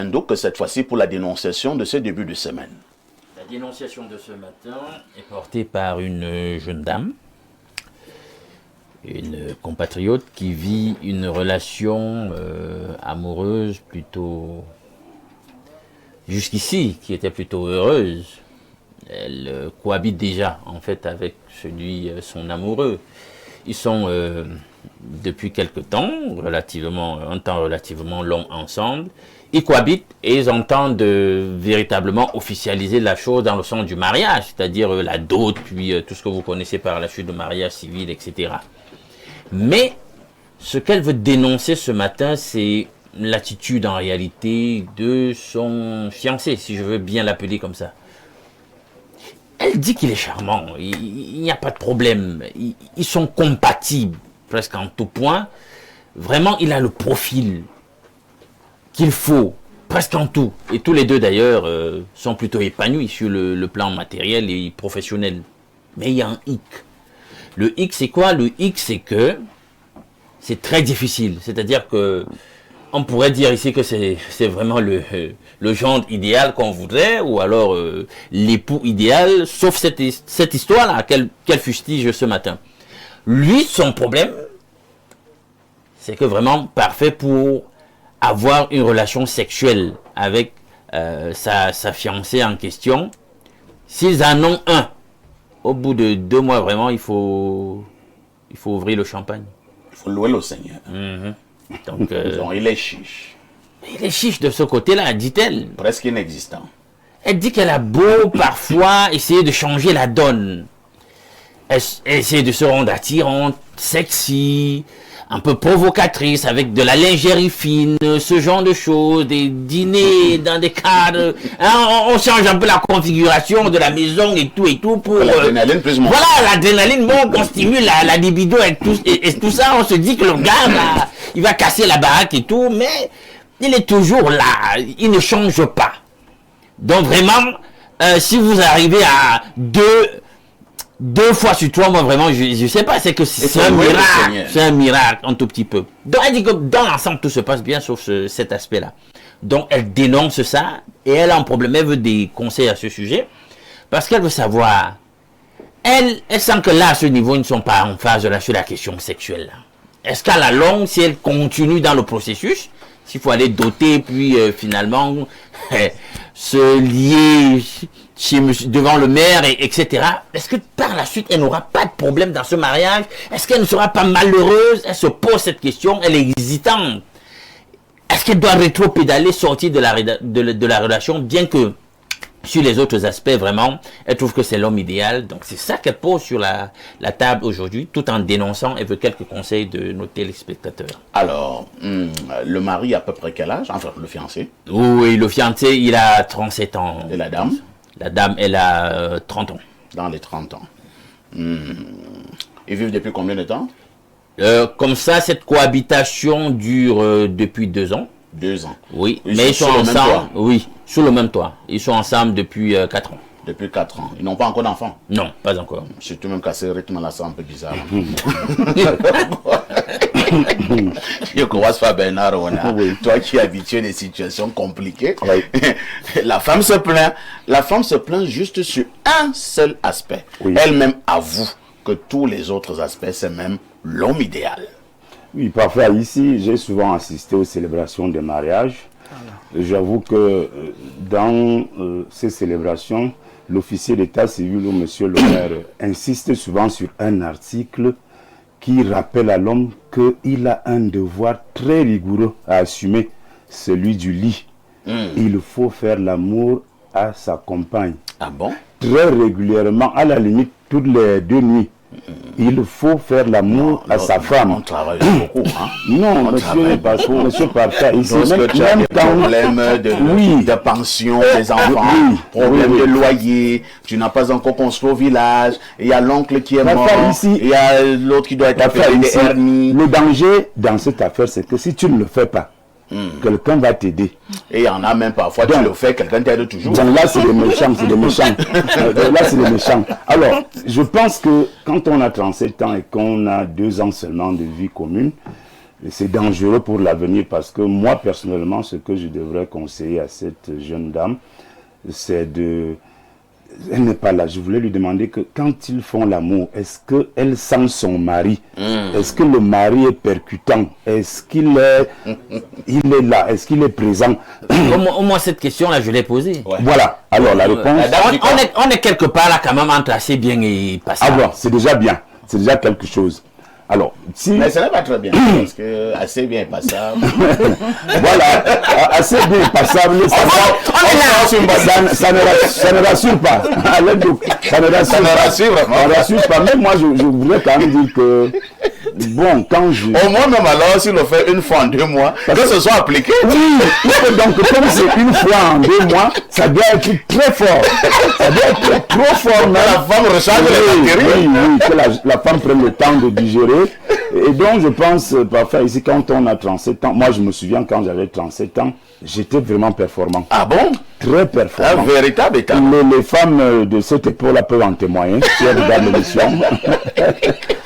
Donc cette fois-ci pour la dénonciation de ce début de semaine. La dénonciation de ce matin est portée par une jeune dame, une compatriote qui vit une relation amoureuse plutôt, jusqu'ici, qui était plutôt heureuse. Elle cohabite déjà en fait avec son amoureux. Ils sont depuis quelque temps, un temps relativement long ensemble. Ils cohabitent et ils entendent véritablement officialiser la chose dans le sens du mariage, c'est-à-dire la dot, puis tout ce que vous connaissez par la suite de mariage civil, etc. Mais ce qu'elle veut dénoncer ce matin, c'est l'attitude en réalité de son fiancé, si je veux bien l'appeler comme ça. Elle dit qu'il est charmant, il n'y a pas de problème, ils sont compatibles presque en tout point. Vraiment, il a le profil qu'il faut, presque en tout. Et tous les deux d'ailleurs sont plutôt épanouis sur le plan matériel et professionnel. Mais il y a un hic. Le hic c'est quoi? Le hic c'est que c'est très difficile. C'est-à-dire que on pourrait dire ici que c'est vraiment le genre idéal qu'on voudrait, ou alors l'époux idéal, sauf cette histoire-là qu'elle fustige ce matin. Lui, son problème, c'est que vraiment parfait pour avoir une relation sexuelle avec sa fiancée en question. S'ils en ont un, au bout de 2 mois, vraiment, il faut ouvrir le champagne. Il faut louer le Seigneur. Donc, il est chiche. Il est chiche de ce côté-là, dit-elle. Presque inexistant. Elle dit qu'elle a beau parfois essayer de changer la donne. Elle essaie de se rendre attirante, sexy, un peu provocatrice, avec de la lingerie fine, ce genre de choses, des dîners dans des cadres. Hein, on change un peu la configuration de la maison et tout pour... L'adrénaline plus monte. Voilà, l'adrénaline monte, on stimule la libido et tout ça. On se dit que le gars, là, il va casser la baraque et tout, mais il est toujours là, il ne change pas. Donc vraiment, si vous arrivez à deux fois sur 3 mois, vraiment, je sais pas, c'est que c'est un miracle. C'est un miracle, un tout petit peu. Donc, elle dit que dans l'ensemble, tout se passe bien, sauf cet aspect-là. Donc, elle dénonce ça, et elle a un problème. Elle veut des conseils à ce sujet, parce qu'elle veut savoir. Elle sent que là, à ce niveau, ils ne sont pas en phase sur la question sexuelle. Est-ce qu'à la longue, si elle continue dans le processus, s'il faut aller doter, puis finalement, se lier devant le maire, etc. Est-ce que par la suite, elle n'aura pas de problème dans ce mariage? Est-ce qu'elle ne sera pas malheureuse? Elle se pose cette question, elle est hésitante. Est-ce qu'elle doit rétro-pédaler, sortir de la relation, bien que sur les autres aspects, vraiment, elle trouve que c'est l'homme idéal. Donc c'est ça qu'elle pose sur la table aujourd'hui, tout en dénonçant, elle veut quelques conseils de nos téléspectateurs. Alors, le mari a à peu près quel âge? Enfin, le fiancé. Oui, le fiancé, il a 37 ans. Et la dame? La dame, elle a 30 ans. Dans les 30 ans. Ils vivent depuis combien de temps? Comme ça, cette cohabitation dure depuis 2 ans. 2 ans. Oui, mais ils sont ensemble. Oui, sous le même toit. Ils sont ensemble depuis 4 ans. Depuis 4 ans. Ils n'ont pas encore d'enfants? Non, pas encore. Surtout même qu'à ce rythme-là, c'est un peu bizarre. Je commence par Bernard Rona. Oui. Toi qui es habitué des situations compliquées. Oui. La femme se plaint. La femme se plaint juste sur un seul aspect. Oui. Elle-même avoue que tous les autres aspects, c'est même l'homme idéal. Oui, parfois ici, j'ai souvent assisté aux célébrations de mariage. J'avoue que dans ces célébrations, l'officier d'état civil ou monsieur le maire insiste souvent sur un article qui rappelle à l'homme qu'il a un devoir très rigoureux à assumer, celui du lit. Il faut faire l'amour à sa compagne. Ah bon? Très régulièrement, à la limite, toutes les 2 nuits. Il faut faire l'amour à sa femme. On travaille beaucoup, hein? Non, monsieur Parfait, ici, même problème de pension des enfants, problème de loyer, tu n'as pas encore construit au village, il y a l'oncle qui est mort, il y a l'autre qui doit être appelé des hernies. Le danger dans cette affaire, c'est que si tu ne le fais pas, quelqu'un va t'aider. Et il y en a même parfois, tu le fais, quelqu'un t'aide toujours. Donc là, c'est des méchants, c'est des méchants. Là, c'est des méchants. Alors, je pense que quand on a 37 ans et qu'on a 2 ans seulement de vie commune, c'est dangereux pour l'avenir parce que moi, personnellement, ce que je devrais conseiller à cette jeune dame, c'est de... Elle n'est pas là. Je voulais lui demander que quand ils font l'amour, est-ce qu'elle sent son mari? Est-ce que le mari est percutant? Est-ce qu'il est, il est là? Est-ce qu'il est présent? Au moins cette question-là, je l'ai posée. Ouais. Voilà. Alors la réponse... On est quelque part là quand même entre assez bien et passable. Ah bon, c'est déjà bien. C'est déjà quelque chose. Alors, si... Mais ce n'est pas très bien, parce que assez bien passable. Voilà, assez bien passable. Ça ne rassure pas. Ça ne rassure pas. Mais moi, je voudrais quand même dire que, bon, quand je... Au moins, même alors, si on le fait une fois en 2 mois, que ce soit appliqué. Oui, donc comme c'est une fois en 2 mois, ça doit être très fort. Ça doit être trop fort. Mais la femme recharge les batteries. Oui, que la femme prenne le temps de digérer. Et donc, je pense, parfois, ici, quand on a 37 ans, moi, je me souviens, quand j'avais 37 ans, j'étais vraiment performant. Ah bon? Très performant. Un véritable état. Les femmes de cette époque-là peuvent en témoigner. Si elles regardent l'émission.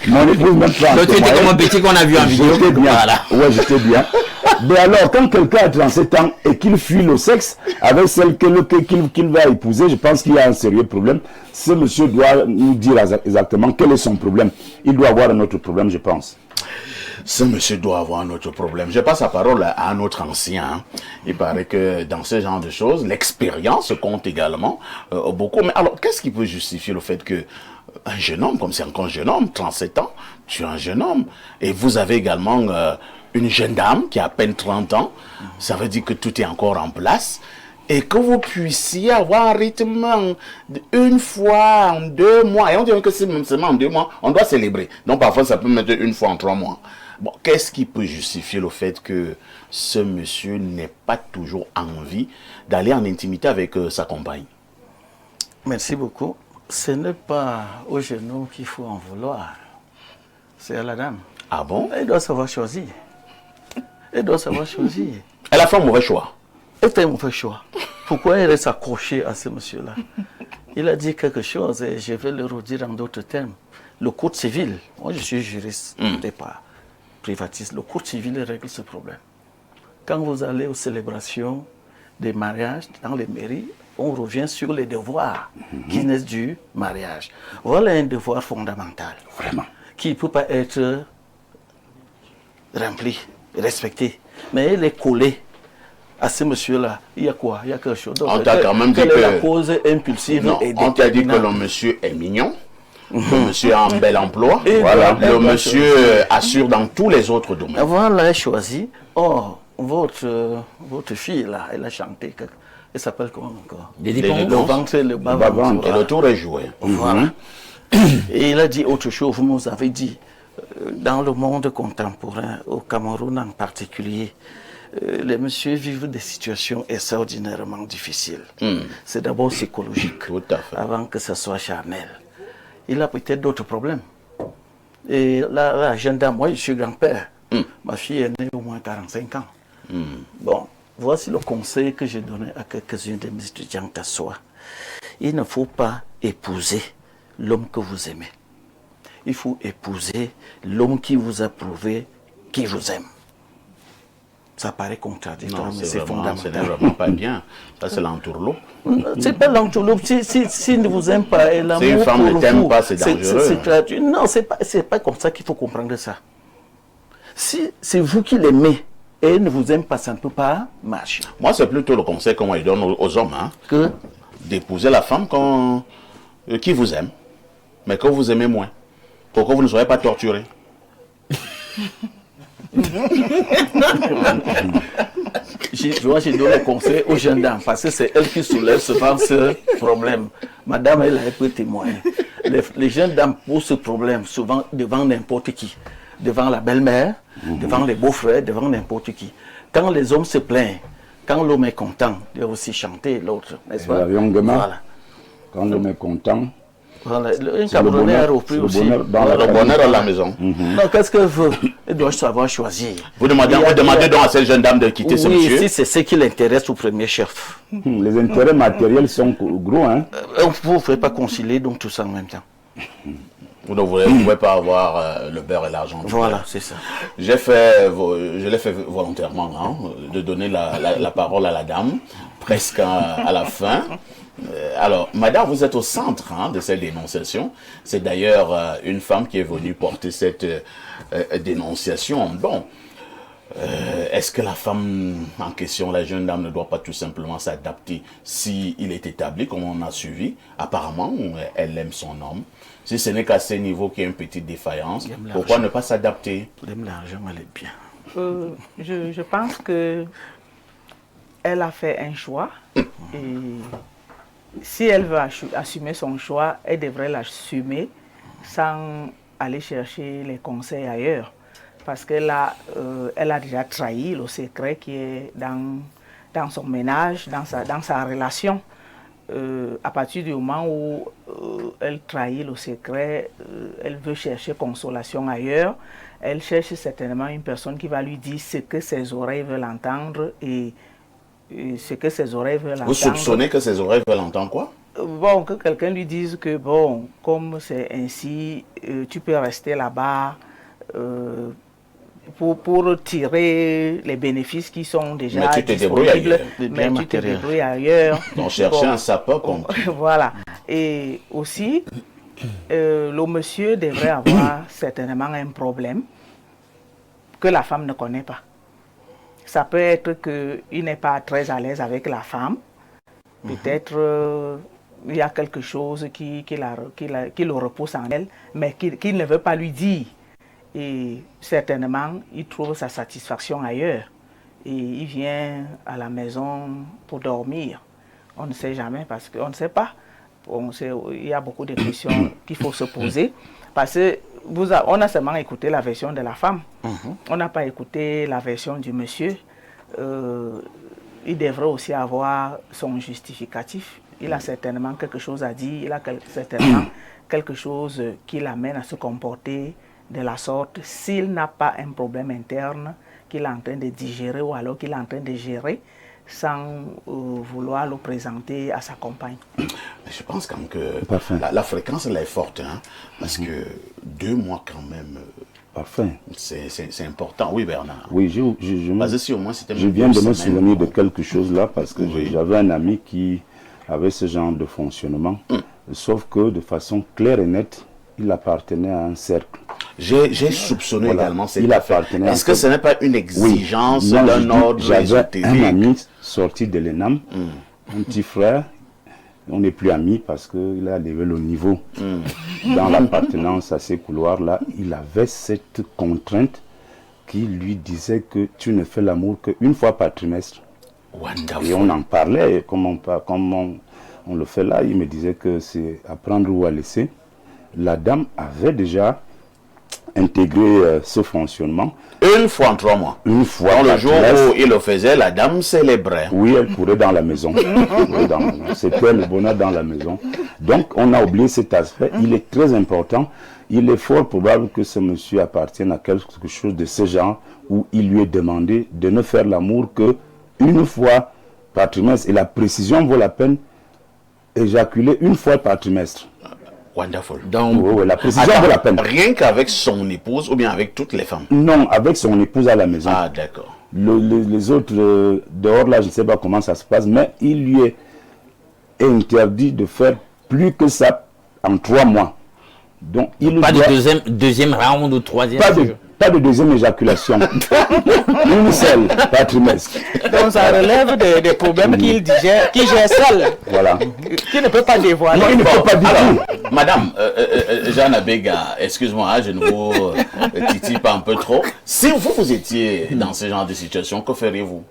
Mon épouse même pas en témoigner. C'était comme un petit qu'on a vu en vidéo. J'étais bien. Voilà. Ouais, j'étais bien. Mais alors, quand quelqu'un a 37 ans et qu'il fuit le sexe avec celle qu'il va épouser, je pense qu'il y a un sérieux problème. Ce monsieur doit nous dire exactement quel est son problème. Il doit avoir un autre problème, je pense. Ce monsieur doit avoir un autre problème. Je passe la parole à un autre ancien. Il paraît que dans ce genre de choses, l'expérience compte également beaucoup. Mais alors, qu'est-ce qui peut justifier le fait que un jeune homme, comme c'est encore un jeune homme, 37 ans, tu es un jeune homme, et vous avez également une jeune dame qui a à peine 30 ans, ça veut dire que tout est encore en place, et que vous puissiez avoir un rythme une fois en 2 mois, et on dirait que c'est même seulement en 2 mois, on doit célébrer. Donc parfois ça peut mettre une fois en 3 mois. Bon, qu'est-ce qui peut justifier le fait que ce monsieur n'ait pas toujours envie d'aller en intimité avec sa compagne? Merci beaucoup. Ce n'est pas au jeune homme qu'il faut en vouloir, c'est à la dame. Ah bon? Elle doit savoir choisir. Elle doit savoir choisir. Elle a fait un mauvais choix. Elle fait un mauvais choix. Pourquoi elle reste accrochée à ce monsieur-là? Il a dit quelque chose et je vais le redire en d'autres termes. Le code civil, moi je suis juriste, n'est pas privatiste. Le code civil règle ce problème. Quand vous allez aux célébrations des mariages dans les mairies, on revient sur les devoirs qui naissent du mariage. Voilà un devoir fondamental. Vraiment. Qui ne peut pas être rempli, respecté. Mais elle est collée à ce monsieur-là. Il y a quoi? Il y a quelque chose. On t'a quand même dit quelle que... est la cause impulsive non, et on t'a dit que le monsieur est mignon, le monsieur a un bel emploi, voilà, le monsieur assure dans tous les autres domaines. Voilà, elle choisit. Oh, votre fille, là, elle a chanté. Elle s'appelle comment encore? Le ventre et le bas-ventre. Et le tour est joué. Voilà. Et il a dit autre chose, vous nous avez dit, dans le monde contemporain, au Cameroun en particulier, les messieurs vivent des situations extraordinairement difficiles. C'est d'abord psychologique, tout à fait, avant que ce soit charnel. Il a peut-être d'autres problèmes. Et la jeune dame, moi je suis grand-père, ma fille est née au moins 45 ans. Bon, voici le conseil que j'ai donné à quelques-unes de mes étudiantes à soi. Il ne faut pas épouser l'homme que vous aimez. Il faut épouser l'homme qui vous a prouvé qu'il vous aime. Ça paraît contradictoire, mais c'est fondamental. Ce n'est vraiment pas bien. Ça, c'est l'entourloupe. C'est pas l'entourloupe. S'il ne vous aime pas, et l'amour si une femme ne t'aime pas, c'est dangereux. Non, c'est pas comme ça qu'il faut comprendre ça. Si c'est vous qui l'aimez et elle ne vous aime pas, ça ne peut pas marcher. Moi, c'est plutôt le conseil qu'on donne aux hommes. Hein, d'épouser la femme qui vous aime, mais que vous aimez moins. Pour que vous ne soyez pas torturé. Moi, j'ai donné le conseil aux jeunes dames, parce que c'est elle qui soulève souvent ce problème. Madame, elle a peu témoigné. Les jeunes dames posent ce problème souvent devant n'importe qui. Devant la belle-mère, devant les beaux-frères, devant n'importe qui. Quand les hommes se plaignent, quand l'homme est content, il y a aussi chanter l'autre, n'est-ce pas? Voilà. Quand l'homme est content, voilà. Un Camerounais a repris aussi. Le bonheur à la maison. Non, qu'est-ce qu'elle veut? Elle doit savoir choisir. Vous demandez donc à cette jeune dame de quitter ce monsieur? Oui, si c'est ce qui l'intéresse au premier chef. Les intérêts matériels sont gros, hein? Vous ne pouvez pas concilier donc tout ça en même temps. Vous ne pouvez pas avoir le beurre et l'argent. Voilà, c'est ça. Je l'ai fait volontairement, hein, de donner la parole à la dame, presque à la fin. Alors, madame, vous êtes au centre, hein, de cette dénonciation. C'est d'ailleurs une femme qui est venue porter cette dénonciation. Bon, est-ce que la femme en question, la jeune dame, ne doit pas tout simplement s'adapter si il est établi, comme on a suivi? Apparemment, elle aime son homme. Si ce n'est qu'à ce niveau qu'il y a une petite défaillance, pourquoi ne pas s'adapter? L'argent, elle est bien. Je pense que elle a fait un choix. Et si elle veut assumer son choix, elle devrait l'assumer sans aller chercher les conseils ailleurs. Parce qu'elle elle a déjà trahi le secret qui est dans son ménage, dans sa relation. À partir du moment où elle trahit le secret, elle veut chercher consolation ailleurs. Elle cherche certainement une personne qui va lui dire ce que ses oreilles veulent entendre et ce que ses oreilles veulent entendre. Vous soupçonnez que ses oreilles veulent entendre quoi? Bon, que quelqu'un lui dise que bon, comme c'est ainsi, tu peux rester là-bas pour tirer les bénéfices qui sont déjà disponibles. Mais tu te débrouilles ailleurs. Donc chercher un sapeur-pompier. Voilà. Et aussi, le monsieur devrait avoir certainement un problème que la femme ne connaît pas. Ça peut être qu'il n'est pas très à l'aise avec la femme. Peut-être il y a quelque chose qui le repousse en elle, mais qu'il ne veut pas lui dire. Et certainement, il trouve sa satisfaction ailleurs. Et il vient à la maison pour dormir. On ne sait jamais parce qu'on ne sait pas. Il y a beaucoup de questions qu'il faut se poser. Parce que on a seulement écouté la version de la femme. On n'a pas écouté la version du monsieur. Il devrait aussi avoir son justificatif. Il a certainement quelque chose à dire. Il a certainement quelque chose qui l'amène à se comporter de la sorte s'il n'a pas un problème interne qu'il est en train de digérer ou alors qu'il est en train de gérer sans vouloir le présenter à sa compagne. Je pense quand même que la fréquence elle est forte, hein, parce que 2 mois quand même, c'est important. Oui, Bernard. Oui, je viens de me souvenir de quelque chose là, parce que j'avais un ami qui avait ce genre de fonctionnement, sauf que de façon claire et nette, il appartenait à un cercle. J'ai soupçonné également cette affaire. Est-ce que ce n'est pas une exigence d'un ordre ésotérique? J'avais un ami sorti de l'ENAM, un petit frère. On n'est plus amis parce qu'il a élevé le niveau dans l'appartenance à ces couloirs-là. Il avait cette contrainte qui lui disait que tu ne fais l'amour qu'une fois par trimestre. Wonderful. Et on en parlait, comme on le fait là. Il me disait que c'est à prendre ou à laisser. La dame avait déjà intégré ce fonctionnement. Une fois en 3 mois. Une fois. Dans le jour où il le faisait, la dame célébrait. Oui, elle courait dans la maison. C'était le bonheur dans la maison. Donc, on a oublié cet aspect. Il est très important. Il est fort probable que ce monsieur appartienne à quelque chose de ce genre où il lui est demandé de ne faire l'amour que une fois par trimestre. Et la précision vaut la peine. Éjaculer une fois par trimestre. Wonderful. Donc, la précision vaut la peine. Rien qu'avec son épouse ou bien avec toutes les femmes? Non, avec son épouse à la maison. Ah, d'accord. Les autres, dehors là, je ne sais pas comment ça se passe, mais il lui est interdit de faire plus que ça en 3 mois. Donc, pas de deuxième round ou troisième? Pas de deuxième éjaculation. Une seule par trimestre. Donc ça relève des problèmes qu'il gère seul. Voilà. Qu'il ne peut pas dévoiler. Non, il ne peut pas dire. Madame, Jeanne Abega, excuse-moi, je ne vous titille pas un peu trop. Si vous étiez dans ce genre de situation, que feriez-vous?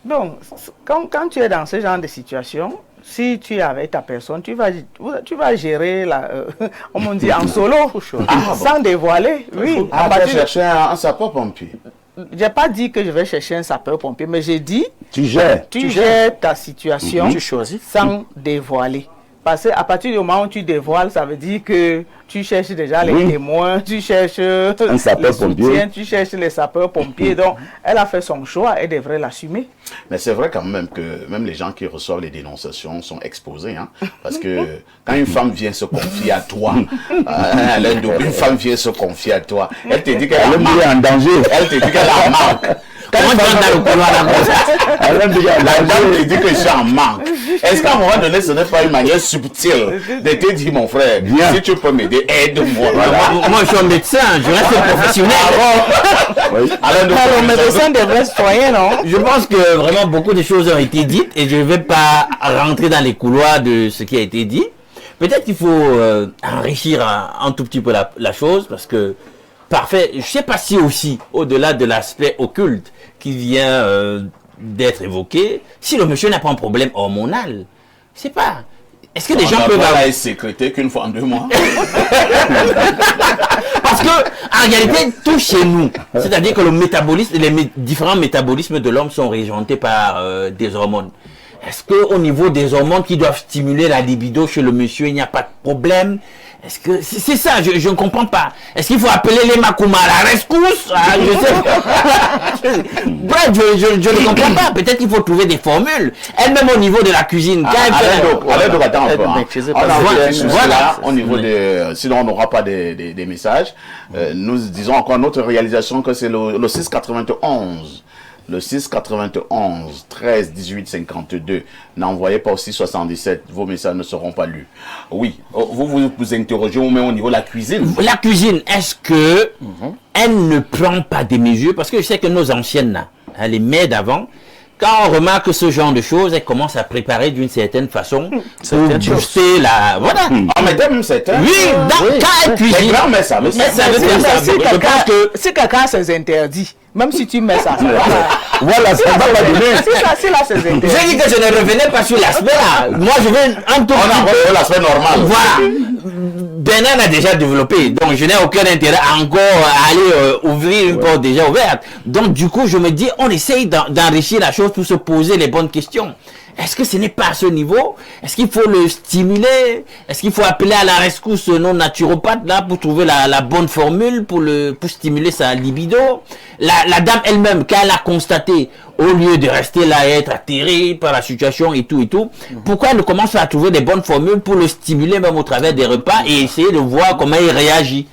Donc, quand tu es dans ce genre de situation, si tu es avec ta personne, tu vas gérer on dit en solo, sans dévoiler. Oui. Tu vas chercher un sapeur-pompier. Je n'ai pas dit que je vais chercher un sapeur-pompier, mais j'ai dit tu gères ta situation sans dévoiler. Parce qu'à partir du moment où tu dévoiles, ça veut dire que tu cherches déjà les témoins, tu cherches les soutiens, tu cherches les sapeurs-pompiers. Donc, elle a fait son choix, elle devrait l'assumer. Mais c'est vrai quand même que même les gens qui reçoivent les dénonciations sont exposés. Hein, parce que quand une femme vient se confier à toi, une femme vient se confier à toi, elle te dit qu'elle est en danger. Elle te dit qu'elle est en manque. Comment tu rentres dans le couloir là comme ça? La dame te dit que je suis en manque. Est-ce qu'à un moment donné, ce n'est pas une manière subtile de te dire, mon frère, si tu peux m'aider, aide-moi. Moi, je suis un médecin, je reste professionnel. Alors, le médecin devrait se soigner, non? Je pense que vraiment beaucoup de choses ont été dites et je ne vais pas rentrer dans les couloirs de ce qui a été dit. Peut-être qu'il faut enrichir un tout petit peu la chose parce que, parfait, je ne sais pas si aussi, au-delà de l'aspect occulte qui vient d'être évoqué, si le monsieur n'a pas un problème hormonal, je sais pas. Est-ce que les gens peuvent avoir être sécrété qu'une fois en 2 mois? Parce que en réalité, tout chez nous, c'est-à-dire que le métabolisme, les différents métabolismes de l'homme sont régentés par des hormones. Est-ce que au niveau des hormones qui doivent stimuler la libido chez le monsieur, il n'y a pas de problème? Est-ce que c'est ça? Je ne comprends pas. Est-ce qu'il faut appeler les Makuma à la rescousse? Je sais. Bref, je ne comprends pas. Peut-être qu'il faut trouver des formules. Elle-même au niveau de la cuisine. Attends un peu. Voilà, au niveau de... Sinon, on n'aura pas des messages. Nous disons encore notre réalisation que c'est le 691. Le 691 13 18 52. N'envoyez pas aussi 77. Vos messages ne seront pas lus. Oui, vous interrogez même au niveau de la cuisine. La cuisine, est-ce que elle ne prend pas des mesures? Parce que je sais que nos anciennes, les mères d'avant, quand on remarque ce genre de choses, elles commencent à préparer d'une certaine façon pour booster la... Voilà. On mettait même certains. Oui, quand elle cuisine. Mais ça veut dire ça. Si quelqu'un s'est interdit, même si tu mets ça, ça va. Voilà, ça va pas donner. Si là, c'est interdit. J'ai dit que je ne revenais pas sur l'aspect là. Moi, je veux un tout petit peu l'aspect normal. Voilà. Bernard a déjà développé, donc je n'ai aucun intérêt à encore aller ouvrir une porte déjà ouverte. Donc du coup, je me dis, on essaye d'enrichir la chose pour se poser les bonnes questions. Est-ce que ce n'est pas à ce niveau? Est-ce qu'il faut le stimuler? Est-ce qu'il faut appeler à la rescousse non naturopathe là pour trouver la bonne formule pour stimuler sa libido? La dame elle-même, quand elle a constaté, au lieu de rester là et être atterrée par la situation et tout, pourquoi elle ne commence pas à trouver des bonnes formules pour le stimuler même au travers des repas et essayer de voir comment il réagit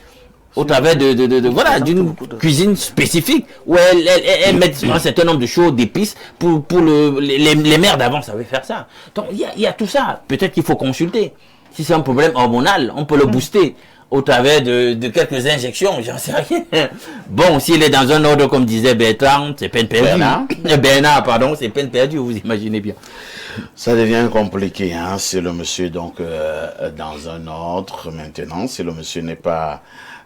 au travers d'une cuisine spécifique où elle met un certain nombre de choses, d'épices pour les mères d'avant savaient faire ça. Donc il y a tout ça. Peut-être qu'il faut consulter. Si c'est un problème hormonal, on peut le booster au travers de quelques injections, j'en sais rien. Bon, s'il est dans un ordre comme disait Bertrand, c'est peine perdue. Bernard, pardon, c'est peine perdue, vous imaginez bien. Ça devient compliqué, hein. Si le monsieur donc dans un ordre maintenant, si le monsieur n'est pas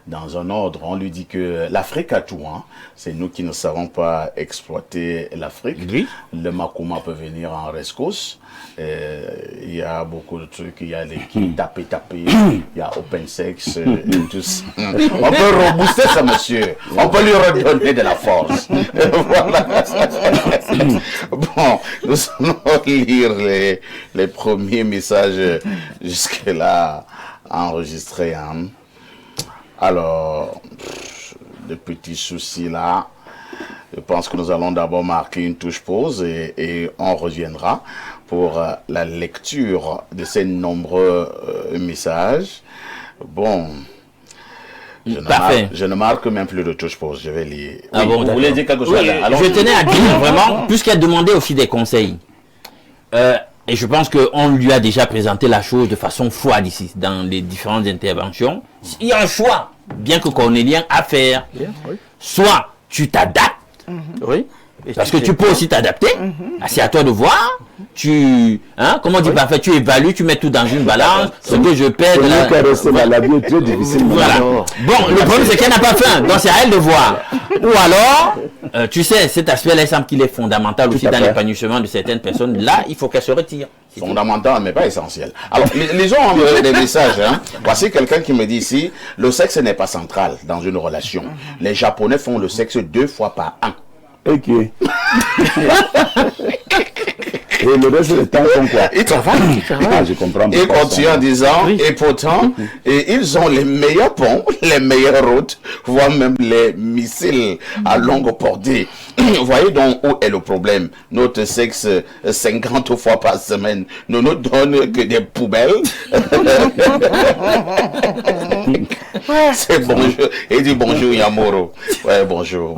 dans un ordre, on lui dit que l'Afrique a tout, hein. C'est nous qui ne savons pas exploiter l'Afrique. Oui. Le Makuma peut venir en rescousse. Il y a beaucoup de trucs, il y a les qui taper, il y a open sex, tout ça. On peut rebooster ça, monsieur. On peut lui redonner de la force. Voilà. Bon, nous allons lire les premiers messages jusque-là enregistrés, hein. Alors, de petits soucis là. Je pense que nous allons d'abord marquer une touche pause et on reviendra pour la lecture de ces nombreux messages. Bon, je ne marque même plus de touche pause, je vais lire. Ah bon, vous voulez dire quelque chose? Oui, je tenais à dire vraiment, puisqu'elle demandait aussi des conseils. Et je pense qu'on lui a déjà présenté la chose de façon froide ici, dans les différentes interventions. Il y a un choix, bien que cornélien, à faire. Soit tu t'adaptes, parce que tu peux aussi t'adapter, c'est à toi de voir. Comment dire, parfait, tu évalues, tu mets tout dans une balance, ce que je perds de la vie est très difficile. Voilà. Bon, le problème c'est qu'elle n'a pas faim, donc c'est à elle de voir. Ou alors, tu sais, cet aspect-là, il semble qu'il est fondamental aussi dans l'épanouissement de certaines personnes. Là, il faut qu'elle se retire. Fondamental, mais pas essentiel. Alors, lisons des messages. Hein. Voici quelqu'un qui me dit ici, le sexe n'est pas central dans une relation. Les Japonais font le sexe 2 fois par an. Ok. Et le reste du temps, font quoi? Ils travaillent. Ah, je comprends. Ils continuent en disant, et pourtant, ils ont les meilleurs ponts, les meilleures routes, voire même les missiles à longue portée. Vous voyez donc où est le problème. Notre sexe 50 fois par semaine ne nous donne que des poubelles. C'est bonjour. Il dit bonjour Yamoro. Ouais, bonjour.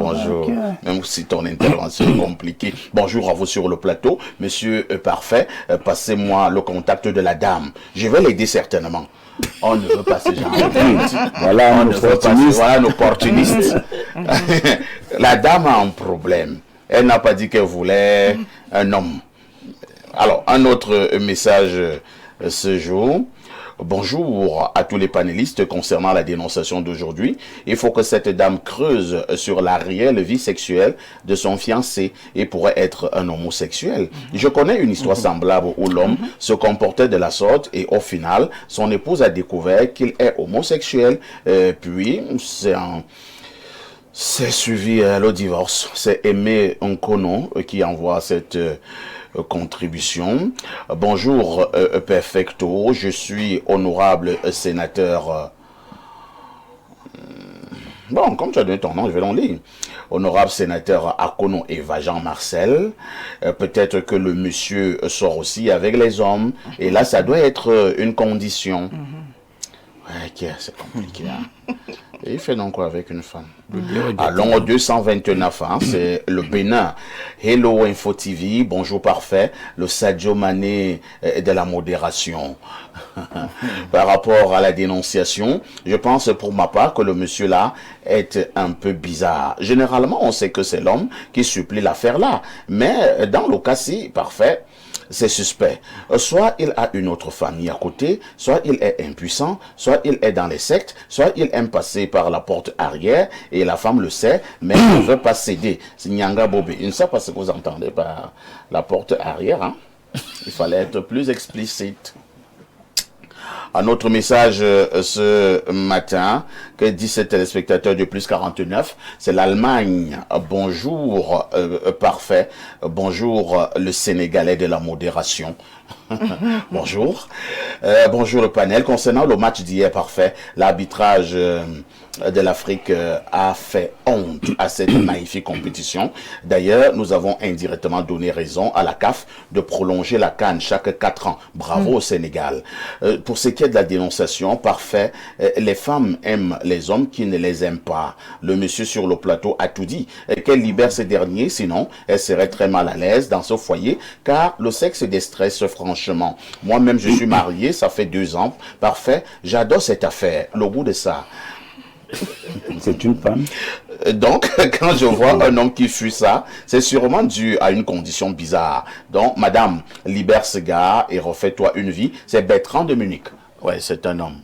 Même si ton intervention est compliquée. Bonjour à vous sur le plateau. Monsieur Parfait, passez-moi le contact de la dame. Je vais l'aider certainement. On ne veut pas ce genre de tête. Voilà un opportuniste. La dame a un problème. Elle n'a pas dit qu'elle voulait un homme. Alors, un autre message ce jour. Bonjour à tous les panélistes concernant la dénonciation d'aujourd'hui. Il faut que cette dame creuse sur la réelle vie sexuelle de son fiancé et pourrait être un homosexuel. Je connais une histoire semblable où l'homme se comportait de la sorte et au final, son épouse a découvert qu'il est homosexuel. Puis, c'est suivi le divorce. C'est Aimé Nkono qui envoie cette contribution. Bonjour Perfecto, je suis honorable sénateur. Bon, comme tu as donné ton nom, je vais l'en lire. Honorable sénateur Akono Eva Jean Marcel. Peut-être que le monsieur sort aussi avec les hommes. Et là, ça doit être une condition. Ouais, c'est compliqué. Hein? Et il fait donc quoi avec une femme? Allons au 229, hein, c'est le Bénin. Hello Info TV, bonjour parfait. Le Sadio Mané de la modération. Par rapport à la dénonciation, je pense pour ma part que le monsieur là est un peu bizarre. Généralement, on sait que c'est l'homme qui supplie l'affaire là. Mais dans le cas-ci, parfait, c'est suspect. Soit il a une autre famille à côté, soit il est impuissant, soit il est dans les sectes, soit il aime passer par la porte arrière et la femme le sait, mais il ne veut pas céder. C'est Nyanga Bobé. Je ne sais pas ce que vous entendez par la porte arrière. Hein? Il fallait être plus explicite. Un autre message ce matin que dit ce téléspectateur de plus 49, c'est l'Allemagne. Bonjour, parfait. Bonjour, le Sénégalais de la modération. Bonjour. Bonjour le panel. Concernant le match d'hier, parfait, l'arbitrage de l'Afrique a fait honte à cette magnifique compétition. D'ailleurs, nous avons indirectement donné raison à la CAF de prolonger la CAN chaque 4 ans. Bravo au Sénégal. Pour ce qui est de la dénonciation, parfait, les femmes aiment les hommes qui ne les aiment pas. Le monsieur sur le plateau a tout dit. Qu'elle libère ces derniers, sinon elle serait très mal à l'aise dans ce foyer, car le sexe déstresse franchement. Moi-même, je suis marié, ça fait 2 ans. Parfait, j'adore cette affaire, le goût de ça. C'est une femme. Donc, quand je vois un homme qui fuit ça, c'est sûrement dû à une condition bizarre. Donc, madame, libère ce gars et refais-toi une vie. C'est Bertrand de Munich. Ouais, c'est un homme.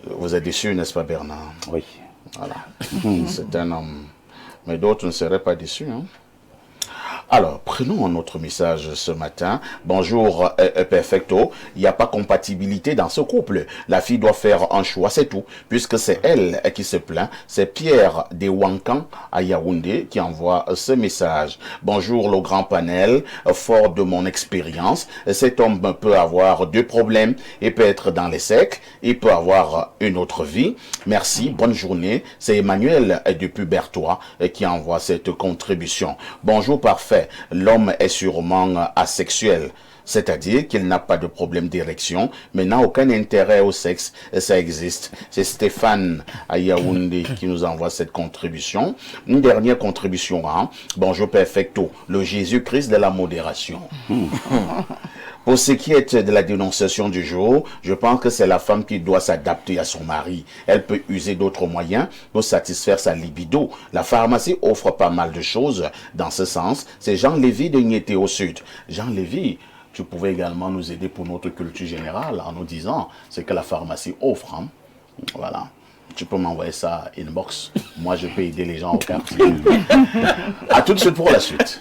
Vous êtes déçu, n'est-ce pas, Bernard? Oui. Voilà. C'est un homme. Mais d'autres ne seraient pas déçus, hein? Alors, prenons un autre message ce matin. Bonjour, Perfecto. Il n'y a pas compatibilité dans ce couple. La fille doit faire un choix, c'est tout. Puisque c'est elle qui se plaint. C'est Pierre de Wankan à Yaoundé qui envoie ce message. Bonjour, le grand panel. Fort de mon expérience, cet homme peut avoir 2 problèmes. Il peut être dans les secs. Il peut avoir une autre vie. Merci, bonne journée. C'est Emmanuel depuis Berthois qui envoie cette contribution. Bonjour, parfait. L'homme est sûrement asexuel, c'est-à-dire qu'il n'a pas de problème d'érection, mais n'a aucun intérêt au sexe. Ça existe. C'est Stéphane à Yaoundé qui nous envoie cette contribution. Une dernière contribution. Hein? Bonjour Perfecto, le Jésus-Christ de la modération. Pour ce qui est de la dénonciation du jour, je pense que c'est la femme qui doit s'adapter à son mari. Elle peut user d'autres moyens pour satisfaire sa libido. La pharmacie offre pas mal de choses dans ce sens. C'est Jean Lévy de Niété au Sud. Jean Lévy, tu pouvais également nous aider pour notre culture générale en nous disant ce que la pharmacie offre. Hein? Voilà. Tu peux m'envoyer ça inbox. Moi, je peux aider les gens au quartier. À tout de suite pour la suite.